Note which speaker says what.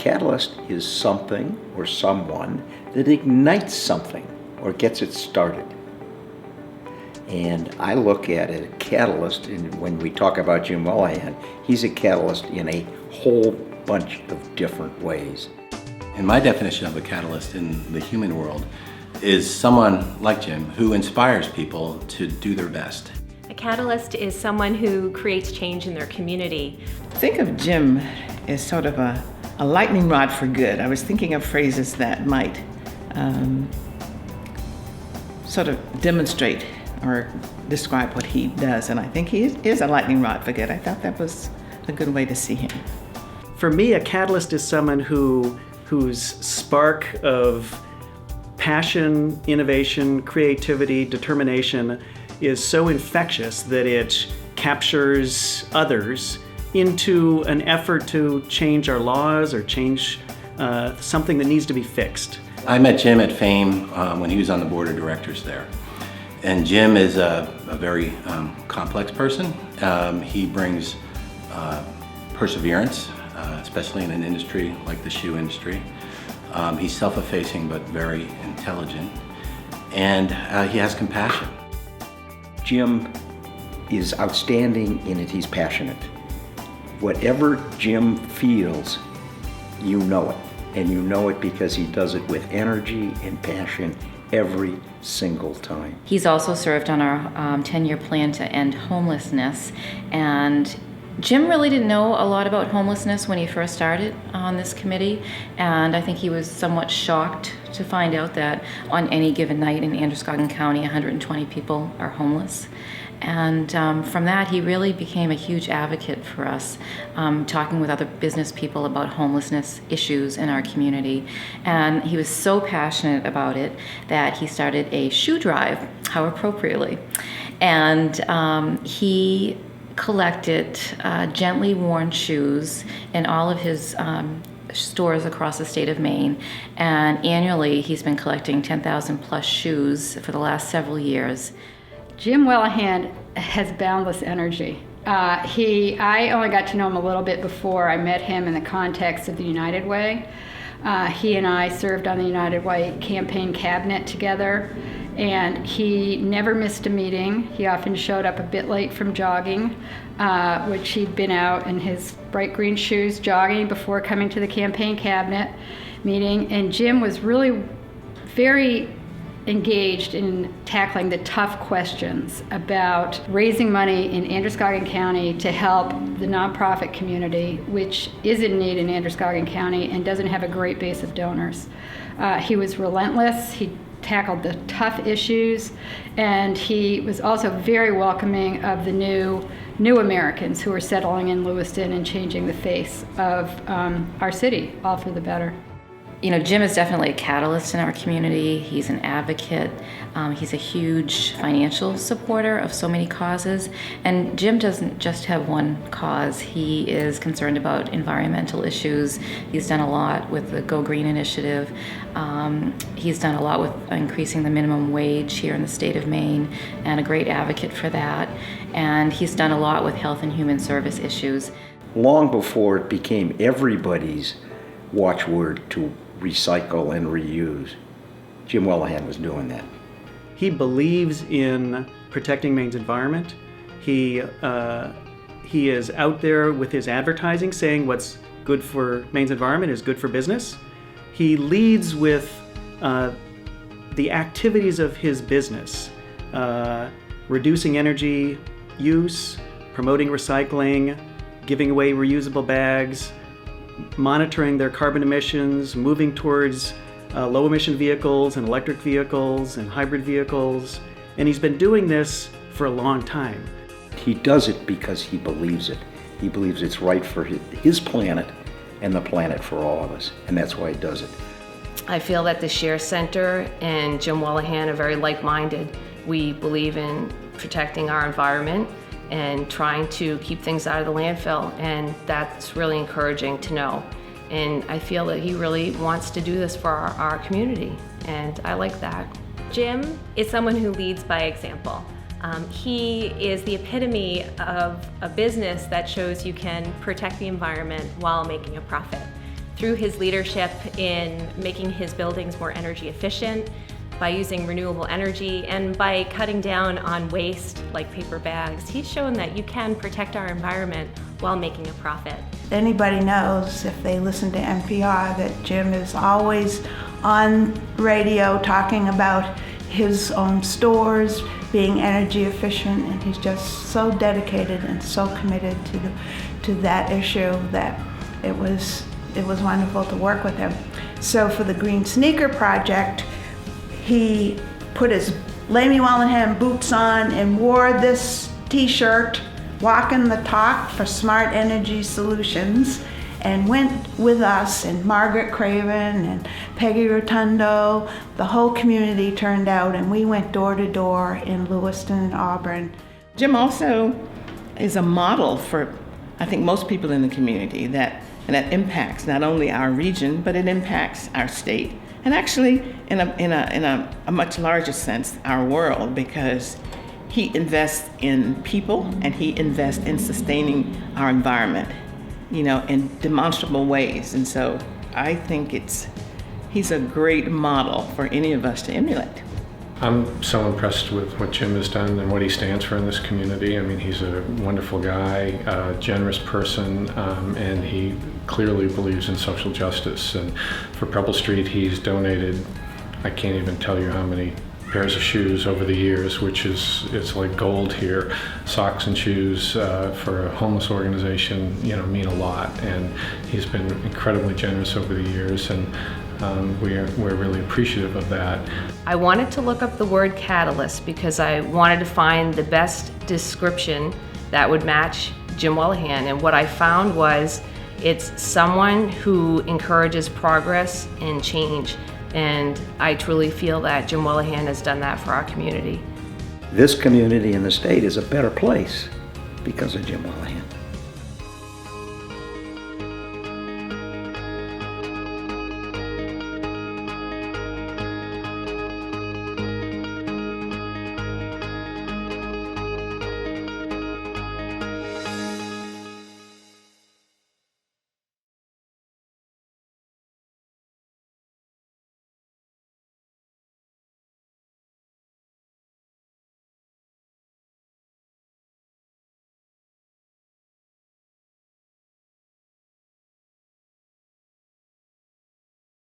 Speaker 1: catalyst is something or someone that ignites something or gets it started. And I look at it, a catalyst, and when we talk about Jim Wellehan, he's a catalyst in a whole bunch of different ways.
Speaker 2: And my definition of a catalyst in the human world is someone like Jim who inspires people to do their best.
Speaker 3: A catalyst is someone who creates change in their community.
Speaker 4: Think of Jim as sort of a lightning rod for good. I was thinking of phrases that might sort of demonstrate or describe what he does, and I think he is a lightning rod for good. I thought that was a good way to see him.
Speaker 5: For me, a catalyst is someone whose spark of passion, innovation, creativity, determination is so infectious that it captures others into an effort to change our laws or change something that needs to be fixed.
Speaker 2: I met Jim at FAME when he was on the board of directors there. And Jim is a very complex person. He brings perseverance, especially in an industry like the shoe industry. He's self-effacing but very intelligent, and he has compassion.
Speaker 1: Jim is outstanding in it, he's passionate. Whatever Jim feels, you know it. And you know it because he does it with energy and passion every single time.
Speaker 6: He's also served on our 10-year plan to end homelessness, and Jim really didn't know a lot about homelessness when he first started on this committee, and I think he was somewhat shocked to find out that on any given night in Androscoggin County, 120 people are homeless. And from that, he really became a huge advocate for us, talking with other business people about homelessness issues in our community. And he was so passionate about it that he started a shoe drive, how appropriately. And he collected gently worn shoes in all of his stores across the state of Maine, and annually he's been collecting 10,000 plus shoes for the last several years.
Speaker 7: Jim Wellehan has boundless energy. I only got to know him a little bit before I met him in the context of the United Way. He and I served on the United Way campaign cabinet together, and he never missed a meeting. He often showed up a bit late from jogging, which he'd been out in his bright green shoes jogging before coming to the campaign cabinet meeting. And Jim was really very engaged in tackling the tough questions about raising money in Androscoggin County to help the nonprofit community, which is in need in Androscoggin County and doesn't have a great base of donors. He was relentless. He tackled the tough issues, and he was also very welcoming of the new Americans who are settling in Lewiston and changing the face of our city, all for the better.
Speaker 6: You know, Jim is definitely a catalyst in our community. He's an advocate. He's a huge financial supporter of so many causes. And Jim doesn't just have one cause. He is concerned about environmental issues. He's done a lot with the Go Green initiative. He's done a lot with increasing the minimum wage here in the state of Maine, and a great advocate for that. And he's done a lot with health and human service issues.
Speaker 1: Long before it became everybody's watchword to recycle and reuse, Jim Wellehan was doing that.
Speaker 5: He believes in protecting Maine's environment. He is out there with his advertising saying what's good for Maine's environment is good for business. He leads with the activities of his business, reducing energy use, promoting recycling, giving away reusable bags, monitoring their carbon emissions, moving towards low emission vehicles and electric vehicles and hybrid vehicles. And he's been doing this for a long time.
Speaker 1: He does it because he believes it. He believes it's right for his planet and the planet for all of us. And that's why he does it.
Speaker 3: I feel that the Share Center and Jim Wellehan are very like-minded. We believe in protecting our environment and trying to keep things out of the landfill, and that's really encouraging to know. And I feel that he really wants to do this for our community, and I like that. Jim is someone who leads by example. He is the epitome of a business that shows you can protect the environment while making a profit.
Speaker 8: Through his leadership in making his buildings more energy efficient, by using renewable energy, and by cutting down on waste like paper bags, he's shown that you can protect our environment while making a profit.
Speaker 9: Anybody knows, if they listen to NPR, that Jim is always on radio talking about his own stores being energy efficient, and he's just so dedicated and so committed to that issue that it was wonderful to work with him. So for the Green Sneaker Project, he put his Lamy Wellehan boots on and wore this t-shirt, walking the talk for smart energy solutions, and went with us, and Margaret Craven and Peggy Rotundo, the whole community turned out, and we went door to door in Lewiston and Auburn.
Speaker 4: Jim also is a model for, I think, most people in the community that impacts not only our region, but it impacts our state, and actually in a much larger sense, our world, because he invests in people and he invests in sustaining our environment, in demonstrable ways. And so I think he's a great model for any of us to emulate.
Speaker 10: I'm so impressed with what Jim has done and what he stands for in this community. I mean, he's a wonderful guy, a generous person, and he clearly believes in social justice. And for Preble Street, he's donated, I can't even tell you how many pairs of shoes over the years, it's like gold here. Socks and shoes for a homeless organization, mean a lot. And he's been incredibly generous over the years, and we're really appreciative of that.
Speaker 3: I wanted to look up the word catalyst because I wanted to find the best description that would match Jim Wellehan, and what I found was it's someone who encourages progress and change, and I truly feel that Jim Wellehan has done that for our community.
Speaker 1: This community and the state is a better place because of Jim Wellehan.